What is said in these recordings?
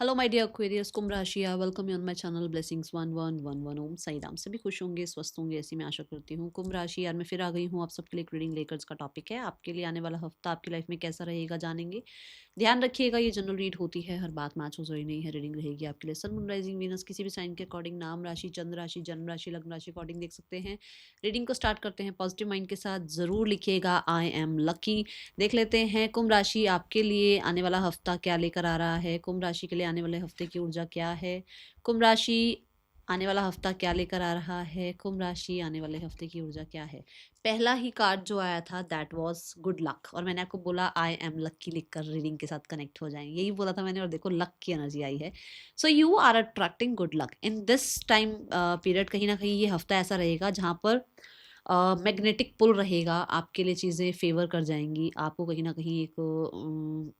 Hello my dear Aquarius, कुंभ राशि, welcome you on my channel blessings 1111 ओम साई राम। सभी खुश होंगे, स्वस्थ होंगे, ऐसी मैं आशा करती हूँ। कुंभ राशि यार, मैं फिर आ गई हूँ आप सबके लिए एक रीडिंग लेकर। इसका टॉपिक है आपके लिए आने वाला हफ्ता आपकी लाइफ में कैसा रहेगा, जानेंगे। ध्यान रखिएगा, ये जनरल रीड होती है, हर बात मैच हो रही नहीं है। रीडिंग रहेगी आपके लिए सन मून राइजिंग वीनस किसी भी साइन के अकॉर्डिंग, नाम राशि, चंद्र राशि, जन्म राशि, लग्न राशि अकॉर्डिंग देख सकते हैं। रीडिंग को स्टार्ट करते हैं पॉजिटिव माइंड के साथ। जरूर लिखिएगा आई एम लकी। देख लेते हैं कुंभ राशि आपके लिए आने वाला हफ्ता क्या लेकर आ रहा है। कुंभ राशि के लिए आने वाले हफ्ते की ऊर्जा क्या है। कुंभ राशि आने वाला हफ्ता क्या लेकर आ रहा है। कुंभ राशि आने वाले हफ्ते की ऊर्जा क्या है। पहला ही कार्ड जो आया था दैट वाज गुड लक, और मैंने आपको बोला आई एम लकी लिखकर रीडिंग के साथ कनेक्ट हो जाएं, यही बोला था मैंने, और देखो लक की एनर्जी आई है। So you are attracting good luck in this time period. कहीं ना कहीं ये हफ्ता ऐसा रहेगा जहाँ पर मैग्नेटिक पुल रहेगा, आपके लिए चीज़ें फेवर कर जाएंगी। आपको कहीं ना कहीं एक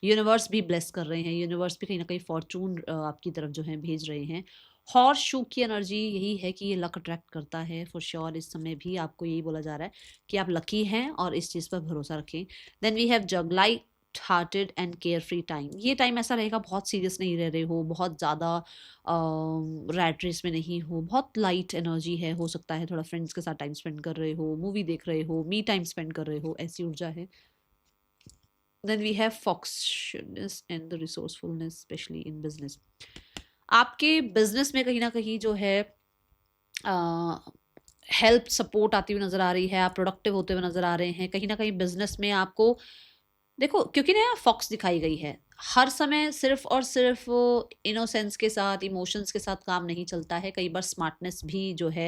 यूनिवर्स भी ब्लेस कर रहे हैं, यूनिवर्स भी कहीं ना कहीं फॉर्चून आपकी तरफ जो है भेज रहे हैं। हॉर्स शू की एनर्जी यही है कि ये लक अट्रैक्ट करता है फॉर श्योर। इस समय भी आपको यही बोला जा रहा है कि आप लकी हैं और इस चीज़ पर भरोसा रखें। देन वी हैव जग, light hearted and carefree time. ये टाइम ऐसा रहेगा, बहुत सीरियस नहीं रह रहे हो, बहुत ज़्यादा रैट रेस में नहीं हो, बहुत लाइट एनर्जी है। हो सकता है थोड़ा फ्रेंड्स के साथ टाइम स्पेंड कर रहे हो, मूवी देख रहे हो, मी टाइम स्पेंड कर रहे हो, ऐसी ऊर्जा है। Then we have foxness and the resourcefulness specially in business. आपके बिजनेस में कहीं ना कहीं जो है हेल्प सपोर्ट आती हुई नजर आ रही है, आप प्रोडक्टिव होते हुए नजर आ रहे हैं। कहीं ना कहीं बिजनेस में आपको देखो, क्योंकि ना फॉक्स दिखाई गई है, हर समय सिर्फ और सिर्फ इनोसेंस के साथ, इमोशंस के साथ काम नहीं चलता है। कई बार स्मार्टनेस भी जो है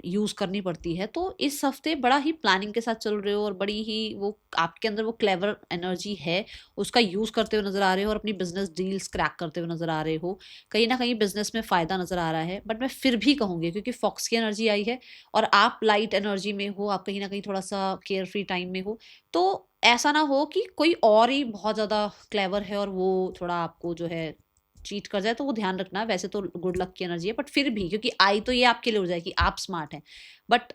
यूज़ करनी पड़ती है। तो इस हफ्ते बड़ा ही प्लानिंग के साथ चल रहे हो, और बड़ी ही वो आपके अंदर वो क्लेवर एनर्जी है, उसका यूज़ करते हुए नजर आ रहे हो, और अपनी बिजनेस डील्स क्रैक करते हुए नजर आ रहे हो। कहीं ना कहीं बिजनेस में फ़ायदा नजर आ रहा है। बट मैं फिर भी कहूँगी, क्योंकि फॉक्स की एनर्जी आई है और आप लाइट एनर्जी में हो, आप कहीं ना कहीं थोड़ा सा केयर फ्री टाइम में हो, तो ऐसा ना हो कि कोई और ही बहुत ज़्यादा क्लेवर है और वो थोड़ा आपको जो है चीट कर जाए, तो वो ध्यान रखना। वैसे तो गुड लक की एनर्जी है, बट फिर भी क्योंकि आई तो ये आपके लिए हो जाए कि आप स्मार्ट हैं, बट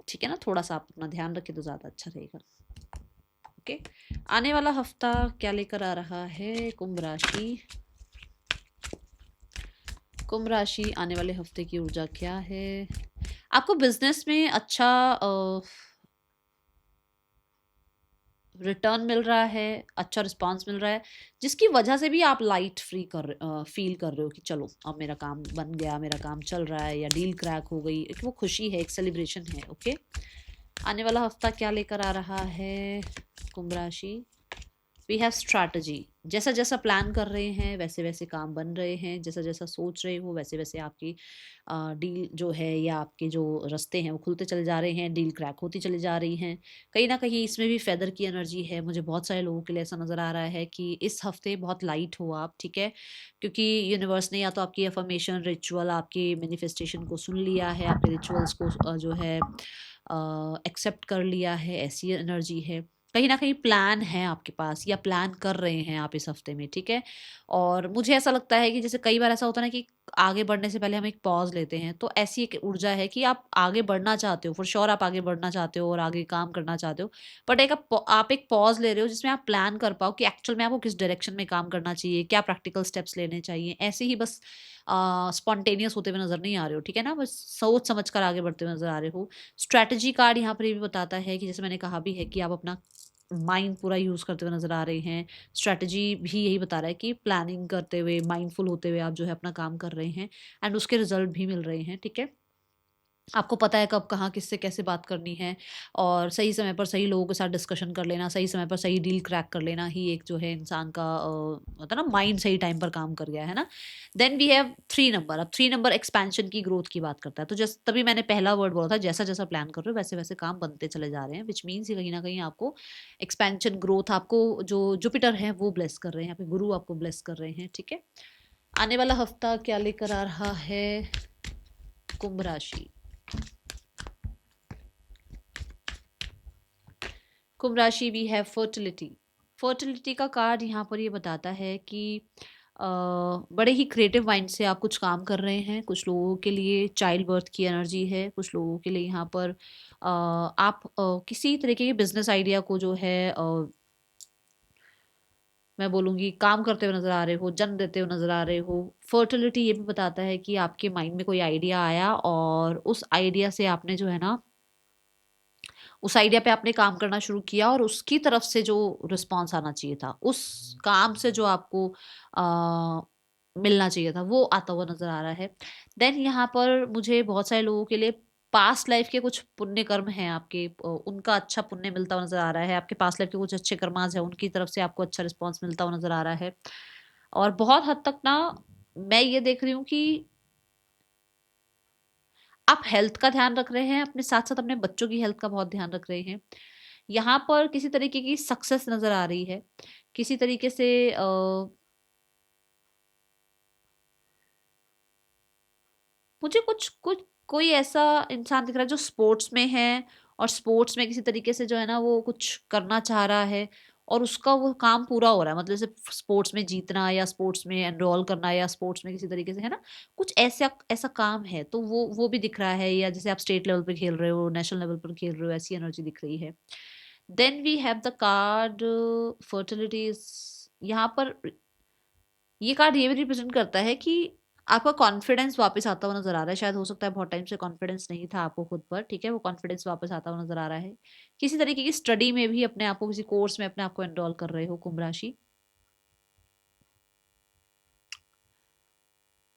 ठीक है ना, थोड़ा सा आप अपना ध्यान रखें तो ज़्यादा अच्छा रहेगा। ओके, आने वाला हफ्ता क्या लेकर आ रहा है कुंभ राशि। कुंभ राशि आने वाले हफ्ते की ऊर्जा क्या है। आपको बिजनेस में अच्छा रिटर्न मिल रहा है, अच्छा रिस्पांस मिल रहा है, जिसकी वजह से भी आप लाइट फ्री फील कर रहे हो कि चलो अब मेरा काम बन गया, मेरा काम चल रहा है, या डील क्रैक हो गई। एक वो खुशी है, एक सेलिब्रेशन है। ओके, आने वाला हफ्ता क्या लेकर आ रहा है कुंभ राशि। We have strategy. जैसा जैसा प्लान कर रहे हैं वैसे वैसे काम बन रहे हैं, जैसा जैसा सोच रहे हो वैसे वैसे आपकी डील जो है या आपके जो रास्ते हैं वो खुलते चले जा रहे हैं, डील क्रैक होती चली जा रही हैं। कहीं ना कहीं इसमें भी फेदर की एनर्जी है। मुझे बहुत सारे लोगों के लिए ऐसा नज़र आ रहा है कि इस हफ्ते बहुत लाइट हो आप, ठीक है, क्योंकि यूनिवर्स ने या तो आपकी अफर्मेशन रिचुअल, आपकी मैनिफेस्टेशन को सुन लिया है, आपके रिचुअल्स को जो है एक्सेप्ट कर लिया है, ऐसी एनर्जी है। कहीं ना कहीं प्लान है आपके पास, या प्लान कर रहे हैं आप इस हफ्ते में, ठीक है। और मुझे ऐसा लगता है कि जैसे कई बार ऐसा होता है ना कि आगे बढ़ने से पहले हम एक पॉज लेते हैं, तो ऐसी एक ऊर्जा है कि आप आगे बढ़ना चाहते हो, फॉर श्योर आप आगे बढ़ना चाहते हो और आगे काम करना चाहते हो। बट आप एक पॉज ले रहे हो जिसमें आप प्लान कर पाओ कि एक्चुअल में आपको किस डायरेक्शन में काम करना चाहिए, क्या प्रैक्टिकल स्टेप्स लेने चाहिए। ऐसे ही बस स्पॉन्टेनियस होते हुए नजर नहीं आ रहे हो, ठीक है ना, बस सोच समझ कर आगे बढ़ते हुए नजर आ रहे हो। स्ट्रैटेजी कार्ड यहाँ पर ये भी बताता है कि जैसे मैंने कहा भी है कि आप अपना माइंड पूरा यूज़ करते हुए नज़र आ रहे हैं। स्ट्रैटेजी भी यही बता रहा है कि प्लानिंग करते हुए, माइंडफुल होते हुए आप जो है अपना काम कर रहे हैं, एंड उसके रिजल्ट भी मिल रहे हैं, ठीक है। आपको पता है कब कहाँ किससे कैसे बात करनी है, और सही समय पर सही लोगों के साथ डिस्कशन कर लेना, सही समय पर सही डील क्रैक कर लेना ही एक जो है इंसान का होता है ना, माइंड सही टाइम पर काम कर गया है ना। Then we have 3 number. अब 3 नंबर एक्सपेंशन की ग्रोथ की बात करता है। तो जैसे तभी मैंने पहला वर्ड बोला था, जैसा जैसा प्लान कर रहे हो वैसे वैसे काम बनते चले जा रहे हैं, विच मीन्स कहीं ना कहीं आपको एक्सपेंशन ग्रोथ, आपको जो जुपिटर है वो ब्लेस कर रहे हैं, आपके गुरु आपको ब्लेस कर रहे हैं, ठीक है। आने वाला हफ्ता क्या लेकर आ रहा है कुंभ राशि। कुंभ राशि वी हैव फर्टिलिटी। फर्टिलिटी का कार्ड यहाँ पर ये बताता है कि बड़े ही क्रिएटिव माइंड से आप कुछ काम कर रहे हैं। कुछ लोगों के लिए चाइल्ड बर्थ की एनर्जी है, कुछ लोगों के लिए यहाँ पर आप किसी तरीके के बिजनेस आइडिया को जो है मैं बोलूँगी काम करते हुए नज़र आ रहे हो, जन्म देते हुए नज़र आ रहे हो। फर्टिलिटी ये भी बताता है कि आपके माइंड में कोई आइडिया आया और उस आइडिया से आपने जो है ना, उस आइडिया पे आपने काम करना शुरू किया और उसकी तरफ से जो रिस्पॉन्स आना चाहिए था, उस काम से जो आपको मिलना चाहिए था, वो आता हुआ नज़र आ रहा है। देन यहाँ पर मुझे बहुत सारे लोगों के लिए पास्ट लाइफ के कुछ पुण्य कर्म हैं आपके, उनका अच्छा पुण्य मिलता हुआ नज़र आ रहा है। आपके पास्ट लाइफ के कुछ अच्छे कर्माज़ हैं, उनकी तरफ से आपको अच्छा रिस्पॉन्स मिलता हुआ नज़र आ रहा है। और बहुत हद तक ना मैं ये देख रही हूँ कि आप हेल्थ का ध्यान रख रहे हैं, अपने साथ-साथ अपने बच्चों की हेल्थ का बहुत ध्यान रख रहे हैं। यहाँ पर किसी तरीके की सक्सेस नज़र आ रही है। किसी तरीके से मुझे कुछ कुछ कोई ऐसा इंसान दिख रहा है जो स्पोर्ट्स में है और स्पोर्ट्स में किसी तरीके से जो है ना वो कुछ करना चाह रहा है और उसका वो काम पूरा हो रहा है, मतलब जैसे स्पोर्ट्स में जीतना या स्पोर्ट्स में एनरोल करना या स्पोर्ट्स में किसी तरीके से है ना, कुछ ऐसा ऐसा काम है, तो वो भी दिख रहा है। या जैसे आप स्टेट लेवल पे खेल रहे हो, नेशनल लेवल पर खेल रहे हो, ऐसी एनर्जी दिख रही है। Then we have the card fertilities. यहाँ पर ये कार्ड ये भी रिप्रेजेंट करता है कि आपका कॉन्फिडेंस वापस आता हुआ नजर आ रहा है। शायद हो सकता है बहुत टाइम से कॉन्फिडेंस नहीं था आपको खुद पर, ठीक है, वो कॉन्फिडेंस वापस आता हुआ नजर आ रहा है। किसी तरीके की स्टडी में भी अपने आप को, किसी कोर्स में अपने आप को एनरोल कर रहे हो कुंभ राशि।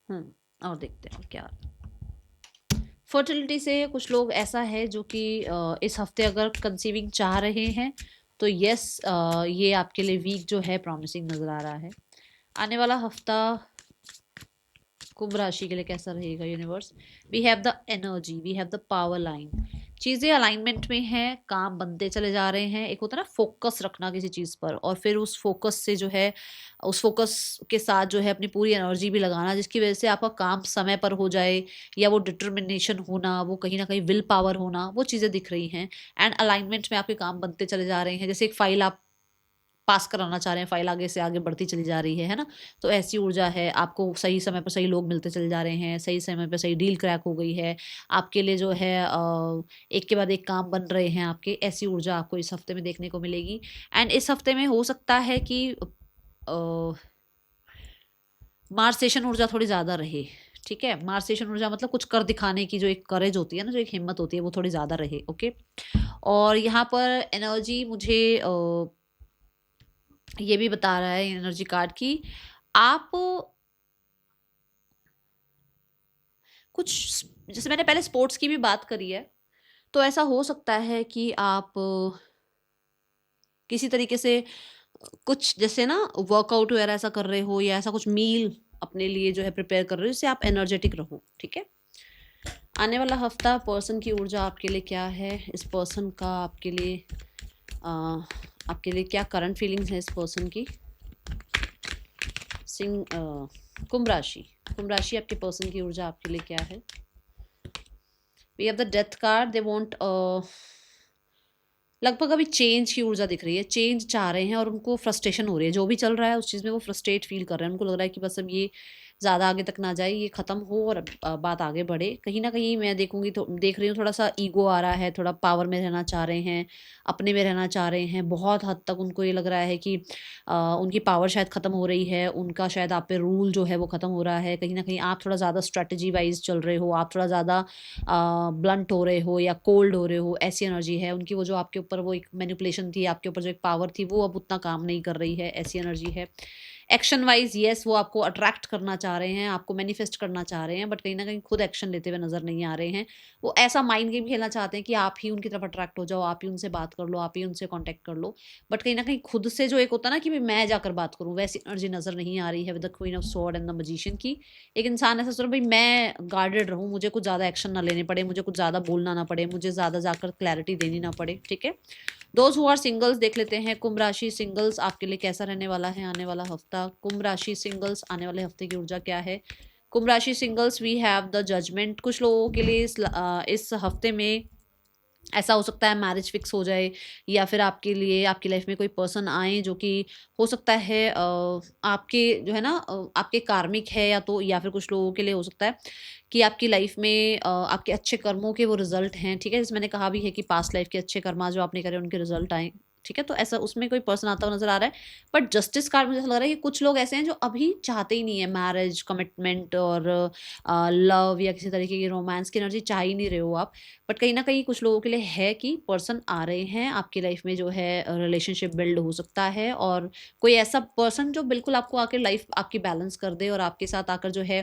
और देखते हैं क्या। फर्टिलिटी से कुछ लोग ऐसा है जो कि इस हफ्ते अगर कंसीविंग चाह रहे हैं तो यस, ये आपके लिए वीक जो है प्रॉमिसिंग नजर आ रहा है। आने वाला हफ्ता कुंभ राशि के लिए कैसा रहेगा universe. We have the energy, we have the power line. चीज़ें अलाइनमेंट में हैं, काम बनते चले जा रहे हैं। एक होता है ना फोकस रखना किसी चीज़ पर और फिर उस फोकस से जो है, उस फोकस के साथ जो है अपनी पूरी एनर्जी भी लगाना, जिसकी वजह से आपका काम समय पर हो जाए, या वो डिटर्मिनेशन होना, वो कहीं ना कहीं विल पावर होना, वो चीज़ें दिख रही हैं। एंड अलाइनमेंट में आपके काम बनते चले जा रहे हैं। जैसे एक फाइल आप पास कराना चाह रहे हैं, फाइल आगे से आगे बढ़ती चली जा रही है ना, तो ऐसी ऊर्जा है। आपको सही समय पर सही लोग मिलते चले जा रहे हैं, सही समय पर सही डील क्रैक हो गई है आपके लिए, जो है एक के बाद एक काम बन रहे हैं आपके। ऐसी ऊर्जा आपको इस हफ्ते में देखने को मिलेगी। एंड इस हफ्ते में हो सकता है कि मार्सेशन ऊर्जा थोड़ी ज़्यादा रहे, ठीक है। मार्सेशन ऊर्जा मतलब कुछ कर दिखाने की जो एक करेज होती है ना, जो एक हिम्मत होती है, वो थोड़ी ज़्यादा रहे, ओके। और यहाँ पर एनर्जी मुझे ये भी बता रहा है एनर्जी कार्ड की, आप कुछ, जैसे मैंने पहले स्पोर्ट्स की भी बात करी है, तो ऐसा हो सकता है कि आप किसी तरीके से कुछ जैसे ना वर्कआउट वगैरह ऐसा कर रहे हो, या ऐसा कुछ मील अपने लिए जो है प्रिपेयर कर रहे हो जिससे आप एनर्जेटिक रहो, ठीक है। आने वाला हफ्ता पर्सन की ऊर्जा आपके लिए क्या है, इस पर्सन का आपके लिए क्या करंट फीलिंग्स है इस पर्सन की। सिंह कुंभ राशि, कुंभ राशि आपके पर्सन की ऊर्जा आपके लिए क्या है। We have the death card. They want लगभग अभी चेंज की ऊर्जा दिख रही है, चेंज चाह रहे हैं और उनको फ्रस्ट्रेशन हो रही है। जो भी चल रहा है उस चीज़ में वो फ्रस्ट्रेट फील कर रहे हैं। उनको लग रहा है कि बस अब ये ज़्यादा आगे तक ना जाए, ये ख़त्म हो और बात आगे बढ़े। कहीं ना कहीं मैं देखूंगी तो देख रही हूँ थोड़ा सा ईगो आ रहा है, थोड़ा पावर में रहना चाह रहे हैं, अपने में रहना चाह रहे हैं। बहुत हद तक उनको ये लग रहा है कि उनकी पावर शायद ख़त्म हो रही है, उनका शायद आप पे रूल जो है वो ख़त्म हो रहा है। कहीं ना कहीं आप थोड़ा ज़्यादा स्ट्रेटजी वाइज चल रहे हो, आप थोड़ा ज़्यादा ब्लंट हो रहे हो या कोल्ड हो रहे हो, ऐसी एनर्जी है उनकी। वो जो आपके ऊपर वो एक मैनिपुलेशन थी, आपके ऊपर जो एक पावर थी, वो अब उतना काम नहीं कर रही है, ऐसी एनर्जी है। एक्शन वाइज यस, वो आपको अट्रैक्ट करना चाह रहे हैं, आपको मैनिफेस्ट करना चाह रहे हैं, बट कहीं ना कहीं खुद एक्शन लेते हुए नजर नहीं आ रहे हैं। वो ऐसा माइंड गेम खेलना चाहते हैं कि आप ही उनकी तरफ अट्रैक्ट हो जाओ, आप ही उनसे बात कर लो, आप ही उनसे कॉन्टेक्ट कर लो, बट कहीं ना कहीं खुद से जो एक होता है ना कि मैं जाकर बात करूँ, वैसी एनर्जी नजर नहीं आ रही है with the queen of sword and the magician की। एक इंसान ऐसा सोच रहा है भाई मैं गार्डेड रहूँ, मुझे कुछ ज़्यादा एक्शन ना लेने पड़े, मुझे कुछ ज़्यादा बोलना ना पड़े, मुझे ज़्यादा जाकर क्लैरिटी देनी ना पड़े, ठीक है। दोज हु आर सिंगल्स देख लेते हैं। कुंभ राशि सिंगल्स आपके लिए कैसा रहने वाला है आने वाला हफ्ता। कुंभ राशि सिंगल्स आने वाले हफ्ते की ऊर्जा क्या है। कुंभ राशि singles we have the judgement. कुछ लोगों के लिए इस हफ्ते में ऐसा हो सकता है मैरिज फिक्स हो जाए, या फिर आपके लिए आपकी लाइफ में कोई पर्सन आए जो कि हो सकता है आपके जो है ना आपके कार्मिक है, या तो या फिर कुछ लोगों के लिए हो सकता है कि आपकी लाइफ में आपके अच्छे कर्मों के वो रिजल्ट हैं, ठीक है। जैसे मैंने कहा भी है कि पास्ट लाइफ के अच्छे कर्मा जो आपने करे उनके रिजल्ट आए, ठीक है। तो ऐसा उसमें कोई पर्सन आता हुआ नजर आ रहा है। बट जस्टिस कार्ड मुझे ऐसा लग रहा है कि कुछ लोग ऐसे हैं जो अभी चाहते ही नहीं है मैरिज, कमिटमेंट और लव या किसी तरीके की रोमांस की एनर्जी चाह ही नहीं रहे हो आप। बट कहीं ना कहीं कुछ लोगों के लिए है कि पर्सन आ रहे हैं आपकी लाइफ में, जो है रिलेशनशिप बिल्ड हो सकता है, और कोई ऐसा पर्सन जो बिल्कुल आपको आकर लाइफ आपकी बैलेंस कर दे और आपके साथ आकर जो है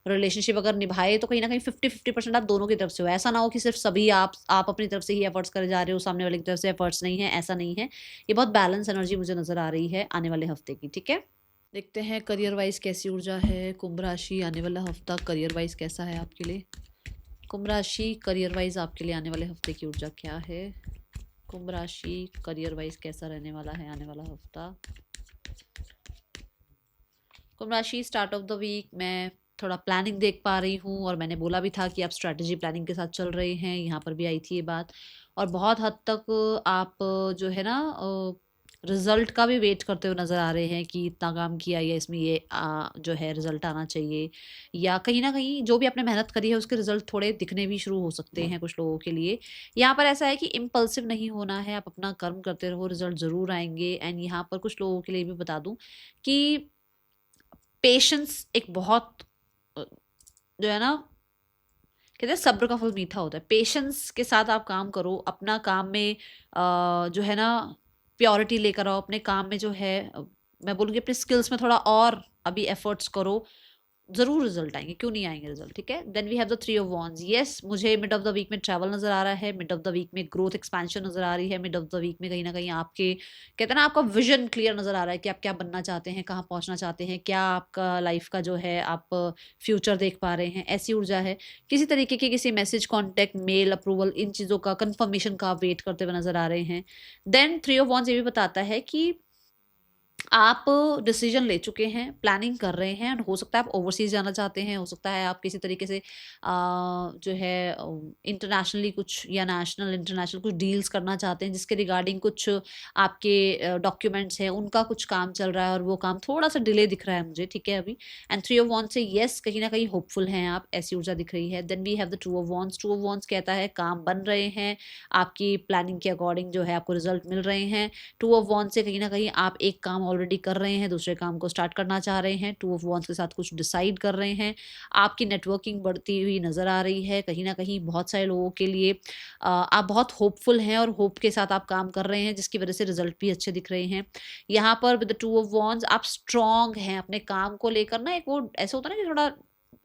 रिलेशनशिप अगर निभाए तो कहीं ना कहीं 50-50% आप दोनों की तरफ से हो। ऐसा ना हो कि सिर्फ सभी आप अपनी तरफ से ही एफर्ट्स करे जा रहे हो, सामने वाले की तरफ से एफर्ट्स नहीं है, ऐसा नहीं है। ये बहुत बैलेंस एनर्जी मुझे नजर आ रही है आने वाले हफ्ते की। ठीक है, देखते हैं करियर वाइज कैसी ऊर्जा है कुंभ राशि। आने वाला हफ्ता करियर वाइज कैसा है आपके लिए? कुंभ राशि करियर वाइज आपके लिए आने वाले हफ्ते की ऊर्जा क्या है? कुंभ राशि करियर वाइज कैसा रहने वाला है आने वाला हफ्ता? कुंभ राशि स्टार्ट ऑफ द वीक मैं थोड़ा प्लानिंग देख पा रही हूँ, और मैंने बोला भी था कि आप स्ट्रैटेजी प्लानिंग के साथ चल रहे हैं, यहाँ पर भी आई थी ये बात। और बहुत हद तक आप जो है ना रिजल्ट का भी वेट करते हुए नज़र आ रहे हैं कि इतना काम किया या इसमें ये जो है रिजल्ट आना चाहिए, या कहीं ना कहीं जो भी आपने मेहनत करी है उसके रिजल्ट थोड़े दिखने भी शुरू हो सकते हैं कुछ लोगों के लिए। यहाँ पर ऐसा है कि इम्पल्सिव नहीं होना है, आप अपना कर्म करते रहो, रिजल्ट ज़रूर आएंगे। एंड यहाँ पर कुछ लोगों के लिए भी बता दूं कि पेशेंस एक बहुत जो है ना, कहते हैं सब्र का फल मीठा होता है। पेशेंस के साथ आप काम करो, अपना काम में जो है ना प्योरिटी लेकर आओ अपने काम में, जो है मैं बोलूँगी अपने स्किल्स में थोड़ा और अभी एफर्ट्स करो, जरूर रिजल्ट आएंगे, क्यों नहीं आएंगे रिजल्ट। ठीक है, then we have the 3 of wands. Yes, मुझे मिड ऑफ द वीक में ट्रैवल नजर आ रहा है, मिड ऑफ द वीक में ग्रोथ एक्सपेंशन नजर आ रही है, मिड ऑफ द वीक में कहीं ना कहीं आपके कहते हैं ना आपका विजन क्लियर नजर आ रहा है कि आप क्या बनना चाहते हैं, कहाँ पहुंचना चाहते हैं, क्या आपका लाइफ का जो है आप फ्यूचर देख पा रहे हैं, ऐसी ऊर्जा है। किसी तरीके के किसी मैसेज, कॉन्टैक्ट, मेल, अप्रूवल, इन चीज़ों का कंफर्मेशन का आप वेट करते हुए नजर आ रहे हैं। देन 3 ऑफ वॉन्ड्स ये भी बताता है कि आप डिसीजन ले चुके हैं, प्लानिंग कर रहे हैं, और हो सकता है आप ओवरसीज जाना चाहते हैं, हो सकता है आप किसी तरीके से जो है इंटरनेशनली कुछ या नेशनल इंटरनेशनल कुछ डील्स करना चाहते हैं जिसके रिगार्डिंग कुछ आपके डॉक्यूमेंट्स हैं, उनका कुछ काम चल रहा है और वो काम थोड़ा सा डिले दिख रहा है मुझे। ठीक है अभी। एंड 3 ऑफ वॉन्ड्स से यस कहीं ना कहीं होपफुल हैं आप, ऐसी ऊर्जा दिख रही है। Then we have the 2 of wands. 2 of wands कहता है काम बन रहे हैं, आपकी प्लानिंग के अकॉर्डिंग जो है आपको रिजल्ट मिल रहे हैं। 2 ऑफ वॉन्ड्स से कहीं ना कहीं आप एक काम ऑलरेडी कर रहे हैं, दूसरे काम को स्टार्ट करना चाह रहे हैं, 2 ऑफ वॉन्ड्स के साथ कुछ डिसाइड कर रहे हैं। आपकी नेटवर्किंग बढ़ती हुई नज़र आ रही है, कहीं ना कहीं बहुत सारे लोगों के लिए आप बहुत होपफुल हैं और होप के साथ आप काम कर रहे हैं, जिसकी वजह से रिजल्ट भी अच्छे दिख रहे हैं। यहाँ पर विद द 2 ऑफ वॉन्ड्स आप स्ट्रांग हैं अपने काम को लेकर ना, एक वो ऐसा होता है ना कि थोड़ा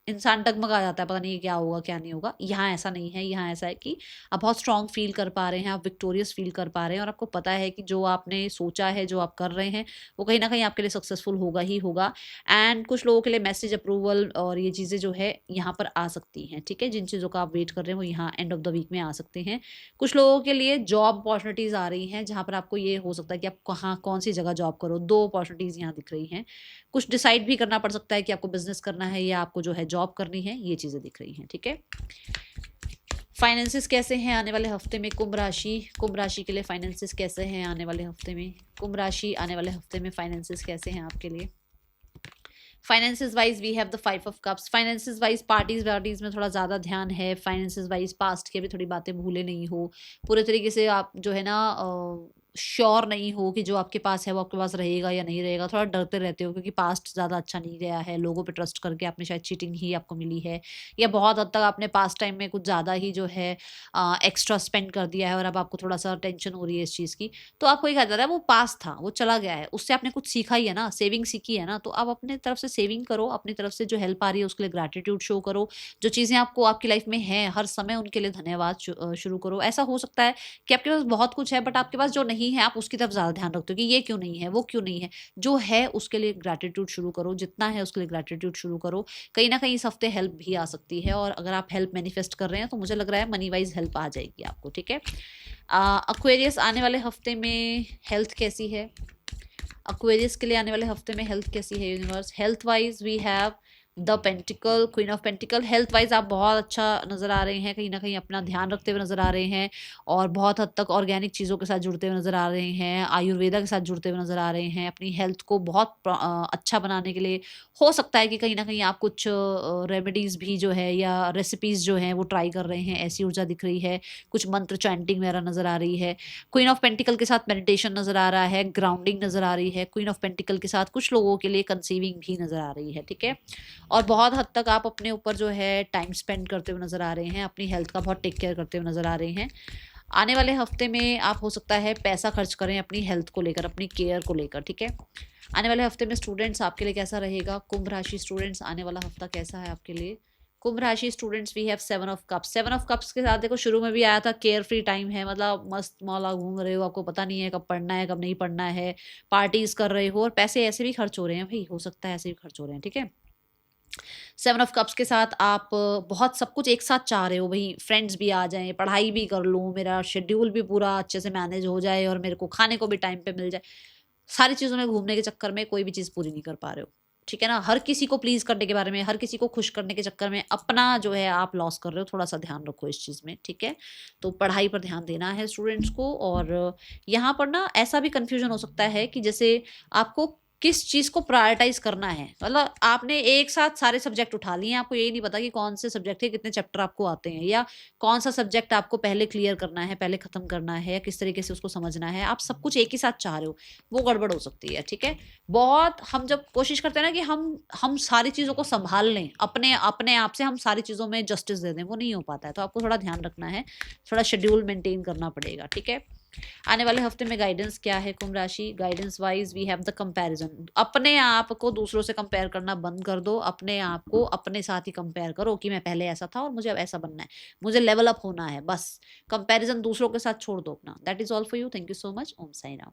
इंसान डगमगा जाता है, पता नहीं क्या होगा क्या नहीं होगा। यहाँ ऐसा नहीं है, यहाँ ऐसा है कि आप बहुत स्ट्रांग फील कर पा रहे हैं, आप विक्टोरियस फील कर पा रहे हैं, और आपको पता है कि जो आपने सोचा है, जो आप कर रहे हैं, वो कहीं ना कहीं आपके लिए सक्सेसफुल होगा ही होगा। एंड कुछ लोगों के लिए मैसेज, अप्रूवल और ये चीज़ें जो है यहाँ पर आ सकती हैं। ठीक है, जिन चीज़ों का आप वेट कर रहे हैं वो यहाँ एंड ऑफ द वीक में आ सकते हैं। कुछ लोगों के लिए जॉब अपॉर्चुनिटीज़ आ रही हैं जहाँ पर आपको ये हो सकता है कि आप कहाँ कौन सी जगह जॉब करो। 2 अपॉर्चुनिटीज़ यहाँ दिख रही हैं। कुछ डिसाइड भी करना पड़ सकता है कि आपको बिजनेस करना है या आपको जो है जॉब करनी है, ये चीज़ें दिख रही हैं। ठीक है, फाइनेंसिस कैसे हैं आने वाले हफ्ते में कुंभ राशि? कुंभ राशि के लिए फाइनेंसिस कैसे हैं आने वाले हफ्ते में? कुंभ राशि आने वाले हफ्ते में फाइनेंसिस कैसे हैं आपके लिए? Finances wise we have the 5 of cups. Finances wise parties वार्टीज में थोड़ा ज़्यादा ध्यान है। फाइनेंसिस वाइज पास्ट के भी थोड़ी बातें भूले नहीं हो, पूरे तरीके से आप जो है ना श्योर नहीं हो कि जो आपके पास है वो आपके पास रहेगा या नहीं रहेगा, थोड़ा डरते रहते हो क्योंकि पास्ट ज़्यादा अच्छा नहीं गया है, लोगों पे ट्रस्ट करके आपने शायद चीटिंग ही आपको मिली है, या बहुत हद तक आपने पास्ट टाइम में कुछ ज़्यादा ही जो है एक्स्ट्रा स्पेंड कर दिया है और अब आपको थोड़ा सा टेंशन हो रही है इस चीज़ की। तो आपको ये कहा जा रहा है वो पास्ट था, वो चला गया है, उससे आपने कुछ सीखा ही है ना, सेविंग सीखी है ना, तो आप अपने तरफ से सेविंग करो, अपनी तरफ से जो हेल्प आ रही है उसके लिए ग्रैटिट्यूड शो करो, जो चीज़ें आपको आपकी लाइफ में हैं हर समय उनके लिए धन्यवाद शुरू करो। ऐसा हो सकता है कि आपके पास बहुत कुछ है बट आपके पास जो नहीं है आप उसकी तरफ ज़्यादा ध्यान रखते हो कि ये क्यों नहीं है, वो क्यों नहीं है। जो है उसके लिए ग्रैटिट्यूड शुरू करो, जितना है उसके लिए ग्रैटिट्यूड शुरू करो। कहीं ना कहीं इस हफ्ते हेल्प भी आ सकती है, और अगर आप हेल्प मैनिफेस्ट कर रहे हैं तो मुझे लग रहा है मनी वाइज हेल्प आ जाएगी आपको। ठीक है, एक्वेरियस आने वाले हफ्ते में हेल्थ कैसी है? एक्वेरियस के लिए आने वाले हफ्ते में हेल्थ कैसी है universe? Health wise we have the pentacle, queen of pentacle, health wise आप बहुत अच्छा नज़र आ रहे हैं, कहीं ना कहीं अपना ध्यान रखते हुए नज़र आ रहे हैं और बहुत हद तक ऑर्गेनिक चीज़ों के साथ जुड़ते हुए नज़र आ रहे हैं, आयुर्वेदा के साथ जुड़ते हुए नज़र आ रहे हैं, अपनी हेल्थ को बहुत अच्छा बनाने के लिए हो सकता है कि कहीं ना कहीं आप कुछ रेमेडीज़ भी जो है या रेसिपीज़ जो हैं वो ट्राई कर रहे हैं, ऐसी ऊर्जा दिख रही है, कुछ मंत्र चैंटिंग वगैरह नज़र आ रही है। क्वीन ऑफ पेंटिकल के साथ मेडिटेशन नज़र आ रहा है, ग्राउंडिंग नज़र आ रही है, क्वीन ऑफ पेंटिकल के साथ कुछ लोगों के लिए कंसीविंग भी नज़र आ रही है, ठीक है। और बहुत हद तक आप अपने ऊपर जो है टाइम स्पेंड करते हुए नज़र आ रहे हैं, अपनी हेल्थ का बहुत टेक केयर करते हुए नज़र आ रहे हैं। आने वाले हफ्ते में आप हो सकता है पैसा खर्च करें अपनी हेल्थ को लेकर, अपनी केयर को लेकर, ठीक है। आने वाले हफ्ते में स्टूडेंट्स आपके लिए कैसा रहेगा? कुंभ राशि स्टूडेंट्स, आने वाला हफ्ता कैसा है आपके लिए? कुंभ राशि students, we have 7 of cups. 7 of cups के साथ देखो शुरू में भी आया था केयर फ्री टाइम है, मतलब मस्त मौला घूम रहे हो, आपको पता नहीं है कब पढ़ना है कब नहीं पढ़ना है, पार्टीज कर रहे हो और पैसे ऐसे भी खर्च हो रहे हैं भाई, हो सकता है ऐसे भी खर्च हो रहे हैं, ठीक है। 7 ऑफ कप्स के साथ आप बहुत सब कुछ एक साथ चाह रहे हो भाई, फ्रेंड्स भी आ जाएं, पढ़ाई भी कर लूँ, मेरा शेड्यूल भी पूरा अच्छे से मैनेज हो जाए और मेरे को खाने को भी टाइम पे मिल जाए। सारी चीज़ों में घूमने के चक्कर में कोई भी चीज़ पूरी नहीं कर पा रहे हो, ठीक है ना। हर किसी को प्लीज़ करने के बारे में, हर किसी को खुश करने के चक्कर में अपना जो है आप लॉस कर रहे हो, थोड़ा सा ध्यान रखो इस चीज़ में, ठीक है। तो पढ़ाई पर ध्यान देना है स्टूडेंट्स को। और यहाँ पर ना ऐसा भी कन्फ्यूजन हो सकता है कि जैसे आपको किस चीज़ को प्रायोरिटाइज करना है, मतलब आपने एक साथ सारे सब्जेक्ट उठा लिए हैं, आपको यही नहीं पता कि कौन से सब्जेक्ट है, कितने चैप्टर आपको आते हैं, या कौन सा सब्जेक्ट आपको पहले क्लियर करना है, पहले खत्म करना है, या किस तरीके से उसको समझना है, आप सब कुछ एक ही साथ चाह रहे हो, वो गड़बड़ हो सकती है, ठीक है। बहुत हम जब कोशिश करते हैं ना कि हम सारी चीज़ों को संभाल लें, अपने अपने आप से हम सारी चीज़ों में जस्टिस दे दें, वो नहीं हो पाता है, तो आपको थोड़ा ध्यान रखना है, थोड़ा शेड्यूल मेंटेन करना पड़ेगा, ठीक है। आने वाले हफ्ते में गाइडेंस क्या है कुंभ राशि? Guidance wise we have the comparison. अपने आप को दूसरों से कंपेयर करना बंद कर दो, अपने आप को अपने साथ ही कंपेयर करो कि मैं पहले ऐसा था और मुझे अब ऐसा बनना है, मुझे लेवल अप होना है, बस। कंपैरिजन दूसरों के साथ छोड़ दो अपना। That is all for you. Thank you so much. Om Sai Ram.